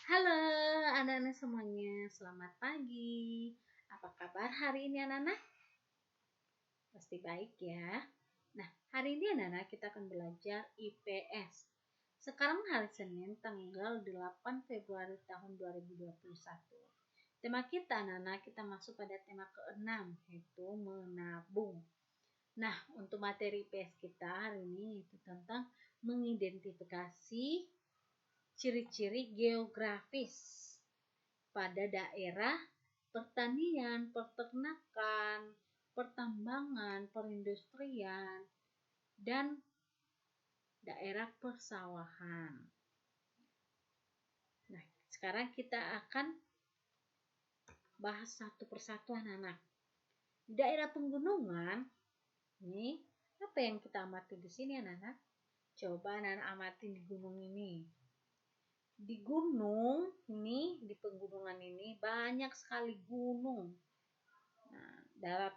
Halo anak-anak semuanya, selamat pagi. Apa kabar hari ini anak-anak? Pasti baik ya. Nah, hari ini anak-anak kita akan belajar IPS. Sekarang hari Senin tanggal 8 Februari tahun 2021. Tema kita anak-anak, kita masuk pada tema ke-6, yaitu menabung. Nah, untuk materi IPS kita hari ini itu tentang mengidentifikasi ciri-ciri geografis pada daerah pertanian, peternakan, pertambangan, perindustrian, dan daerah persawahan. Nah, sekarang kita akan bahas satu persatu anak-anak. Di daerah pegunungan, ini apa yang kita amati di sini anak-anak? Coba anak-anak amati di gunung ini. Di gunung ini, di pegunungan ini banyak sekali gunung. Nah,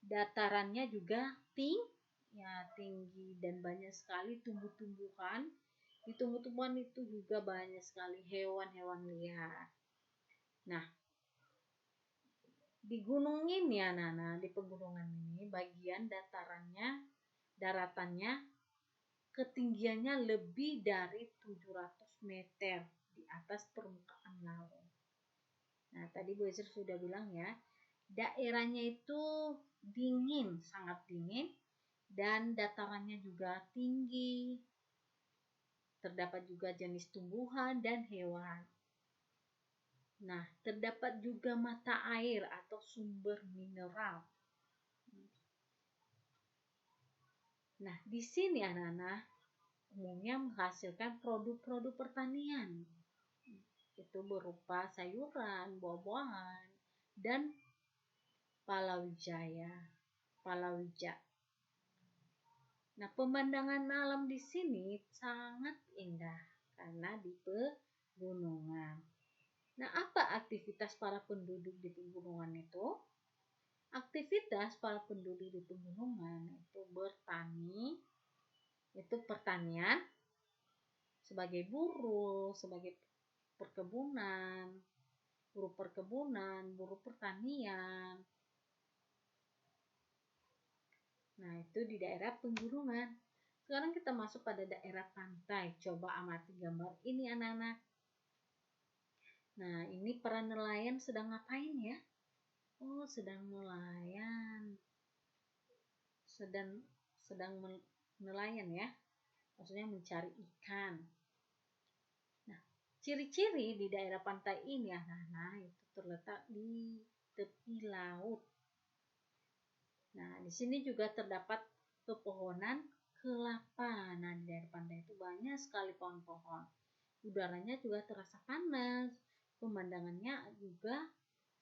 datarannya juga tinggi dan banyak sekali tumbuh-tumbuhan. Di tumbuh-tumbuhan itu juga banyak sekali hewan-hewan liar. Nah, di gunung ini anak-anak, di pegunungan ini bagian daratannya ketinggiannya lebih dari 700 meter di atas permukaan laut. Nah, tadi Bu Ezer sudah bilang ya, daerahnya itu dingin, sangat dingin, dan datarannya juga tinggi. Terdapat juga jenis tumbuhan dan hewan. Nah, terdapat juga mata air atau sumber mineral. Nah, di sini anak-anak umumnya menghasilkan produk-produk pertanian. Itu berupa sayuran, buah-buahan, dan palawija. Nah, pemandangan alam di sini sangat indah karena di pegunungan. Nah, apa aktivitas para penduduk di pegunungan itu? Aktivitas para penduduk di pegunungan itu bertani, itu pertanian, sebagai buruh, sebagai buruh perkebunan, buruh pertanian. Nah, itu di daerah pegunungan. Sekarang kita masuk pada daerah pantai. Coba amati gambar ini anak-anak. Nah, ini para nelayan sedang ngapain ya? Oh, sedang nelayan. Sedang nelayan ya. Maksudnya mencari ikan. Nah, ciri-ciri di daerah pantai ini anak-anak itu terletak di tepi laut. Nah, di sini juga terdapat pepohonan kelapa. Nah, di daerah pantai itu banyak sekali pohon-pohon. Udaranya juga terasa panas. Pemandangannya juga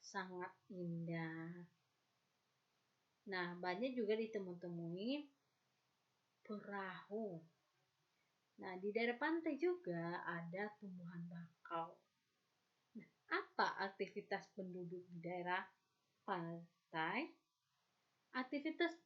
sangat indah. Nah, banyak juga ditemui perahu. Nah, di daerah pantai juga ada tumbuhan bakau. Nah, apa aktivitas penduduk di daerah pantai? Aktivitas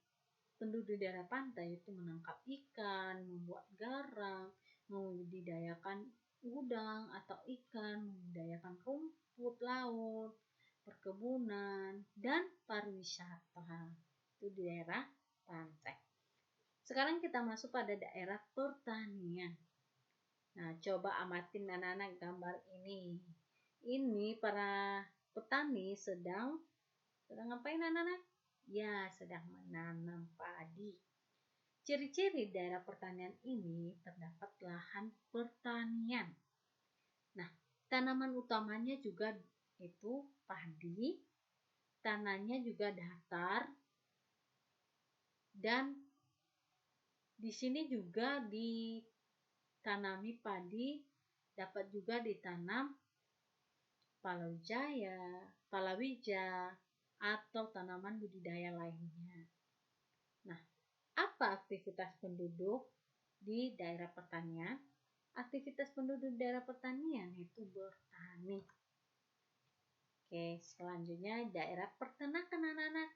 penduduk di daerah pantai itu menangkap ikan, membuat garam, membudidayakan udang atau ikan, membudidayakan rumput laut, perkebunan, dan pariwisata. Itu di daerah pantai. Sekarang kita masuk pada daerah pertanian. Nah, coba amatin anak-anak gambar ini. Ini para petani sedang ngapain anak-anak? Ya, sedang menanam padi. Ciri-ciri daerah pertanian ini terdapat lahan pertanian. Nah, tanaman utamanya juga itu padi, tanahnya juga datar, dan di sini juga ditanami padi, dapat juga ditanam palawija, atau tanaman budidaya lainnya. Nah, apa aktivitas penduduk di daerah pertanian? Aktivitas penduduk di daerah pertanian itu bertani. Oke, selanjutnya daerah peternakan anak-anak.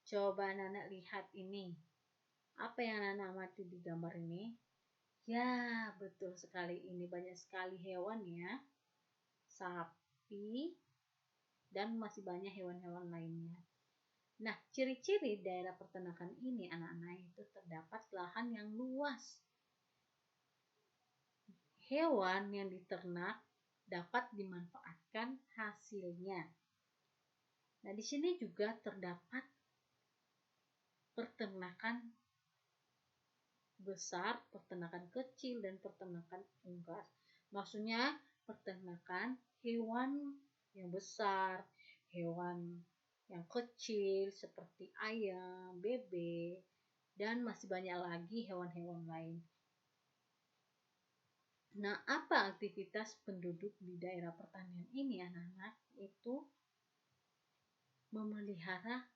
Coba anak-anak lihat ini. Apa yang anak-anak amati di gambar ini? Ya, betul sekali. Ini banyak sekali hewan ya. Sapi dan masih banyak hewan-hewan lainnya. Nah, ciri-ciri daerah peternakan ini anak-anak itu terdapat lahan yang luas. Hewan yang diternak dapat dimanfaatkan hasilnya. Nah, di sini juga terdapat peternakan besar, peternakan kecil, dan peternakan unggas. Maksudnya peternakan hewan yang besar, hewan yang kecil seperti ayam, bebek, dan masih banyak lagi hewan-hewan lain. Nah, apa aktivitas penduduk di daerah pertanian ini anak-anak? Itu memelihara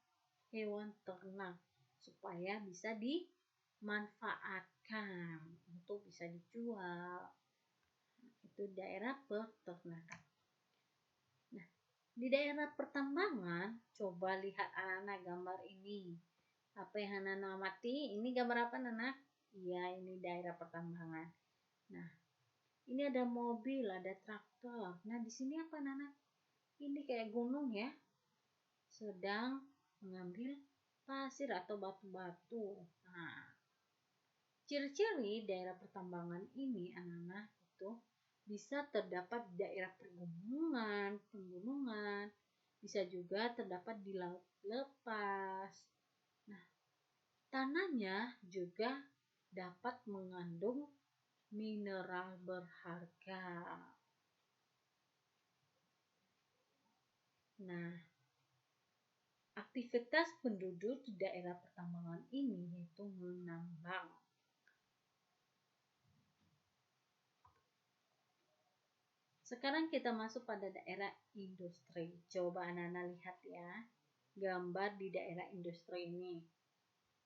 hewan ternak supaya bisa dimanfaatkan untuk bisa dijual. Itu daerah peternakan. Nah, di daerah pertambangan, coba lihat anak-anak gambar ini. Apa yang anak-anak amati? Ini gambar apa anak? Iya, ini daerah pertambangan. Nah, ini ada mobil, ada traktor. Nah, di sini apa anak-anak? Ini kayak gunung ya. Sedang mengambil pasir atau batu-batu. Nah, ciri-ciri daerah pertambangan ini anak-anak itu bisa terdapat di daerah pegunungan, bisa juga terdapat di laut lepas. Nah, tanahnya juga dapat mengandung mineral berharga. Nah, aktivitas penduduk di daerah pertambangan ini yaitu menambang. Sekarang kita masuk pada daerah industri. Coba anak-anak lihat ya, gambar di daerah industri ini.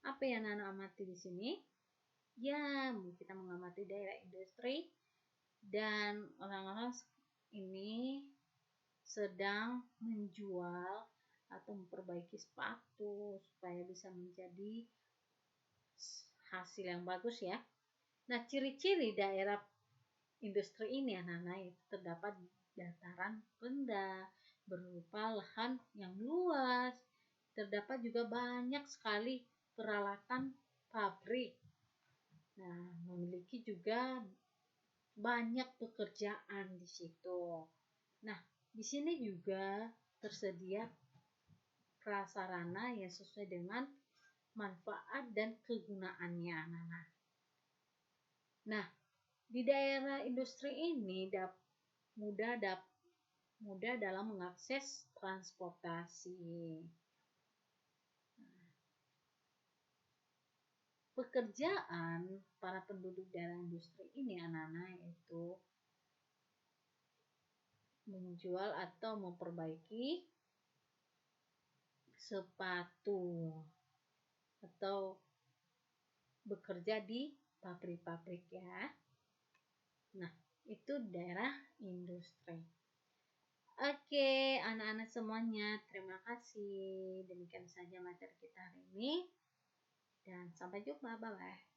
Apa yang anak-anak amati di sini? Ya, kita mengamati daerah industri dan orang-orang ini sedang menjual atau memperbaiki sepatu supaya bisa menjadi hasil yang bagus ya. Nah, ciri-ciri daerah industri ini anak-anak itu terdapat dataran rendah berupa lahan yang luas. Terdapat juga banyak sekali peralatan pabrik. Nah, memiliki juga banyak pekerjaan di situ. Nah, di sini juga tersedia prasarana yang sesuai dengan manfaat dan kegunaannya anak-anak. Nah, di daerah industri ini mudah dalam mengakses transportasi. Pekerjaan para penduduk daerah industri ini anak-anak yaitu menjual atau memperbaiki sepatu atau bekerja di pabrik-pabrik ya. Nah, itu daerah industri. Oke, anak-anak semuanya, terima kasih. Demikian saja materi kita hari ini. Dan sampai jumpa, bye-bye.